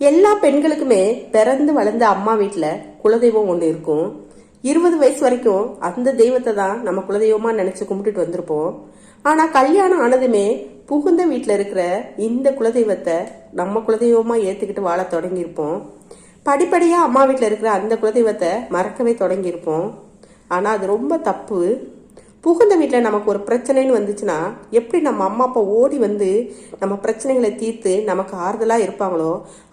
எல்லா பெண்களுக்குமே பிறந்து வளர்ந்த அம்மா வீட்டுல குலதெய்வம் ஒண்ணு இருக்கும். 20 வயசு வரைக்கும் அந்த தெய்வத்தை தான் நம்ம குலதெய்வமா நினைச்சு கும்பிட்டுட்டு வந்திருப்போம். ஆனா கல்யாணம் ஆனதுமே புகுந்த வீட்டுல இருக்கிற இந்த குலதெய்வத்தை நம்ம குலதெய்வமா ஏத்துக்கிட்டு வாழ தொடங்கியிருப்போம். படிப்படியா அம்மா வீட்டுல இருக்கிற அந்த குலதெய்வத்தை மறக்கவே தொடங்கியிருப்போம். ஆனா அது ரொம்ப தப்பு. புகுந்த வீட்டில் நமக்கு ஒரு பிரச்சனைன்னு வந்துச்சுன்னா எப்படி நம்ம அம்மா அப்பா ஓடி வந்து நம்ம பிரச்சனைகளை தீர்த்து நமக்கு ஆறுதலாக இருப்பாங்களோ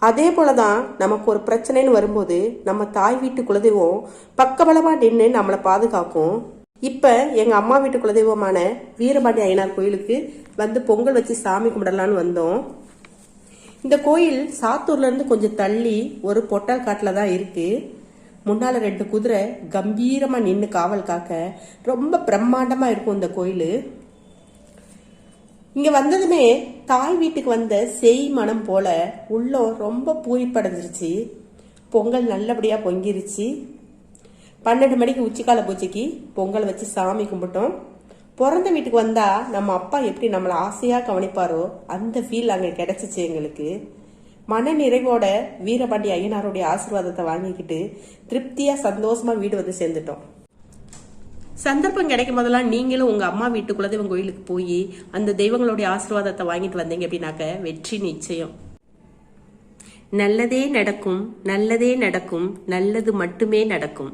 அதே போல தான் நமக்கு ஒரு பிரச்சனைன்னு வரும்போது நம்ம தாய் வீட்டு குலதெய்வம் பக்கபலமாக நின்று நம்மளை பாதுகாக்கும். இப்போ எங்கள் அம்மா வீட்டு குலதெய்வமான வீரபாண்டி ஐயனார் கோயிலுக்கு வந்து பொங்கல் வச்சு சாமி கும்பிடலான்னு வந்தோம். இந்த கோயில் சாத்தூர்லேருந்து கொஞ்சம் தள்ளி ஒரு பொட்டல் காட்டில் தான் இருக்குது. முன்னால 2 குதிரை கம்பீரமா நின்று காவல் காக்க ரொம்ப பிரம்மாண்டமா இருக்கும் இந்த கோயில். இங்க வந்ததுமே தாய் வீட்டுக்கு வந்த செய் மனம் போல உள்ளம் ரொம்ப பூரிப்படைஞ்சிருச்சு. பொங்கல் நல்லபடியா பொங்கிருச்சு. 12 மணிக்கு உச்சிக்கால பூஜைக்கு பொங்கல் வச்சு சாமி கும்பிட்டோம். பிறந்த வீட்டுக்கு வந்தா நம்ம அப்பா எப்படி நம்மளை ஆசையா கவனிப்பாரோ அந்த ஃபீல் அங்க கிடைச்சிச்சு எங்களுக்கு. மன நிறைவோட வீரபாண்டி ஐயனாருடைய ஆசீர்வாதத்தை வாங்கிக்கிட்டு திருப்தியா சந்தோஷமா வீடு வந்து சேர்ந்துட்டோம். சந்தர்ப்பம் கிடைக்கும் போதெல்லாம் நீங்களும் உங்க அம்மா வீட்டு குலதெய்வம் கோயிலுக்கு போய் அந்த தெய்வங்களுடைய ஆசீர்வாதத்தை வாங்கிட்டு வந்தீங்க அப்படின்னாக்க வெற்றி நிச்சயம். நல்லதே நடக்கும், நல்லதே நடக்கும், நல்லது மட்டுமே நடக்கும்.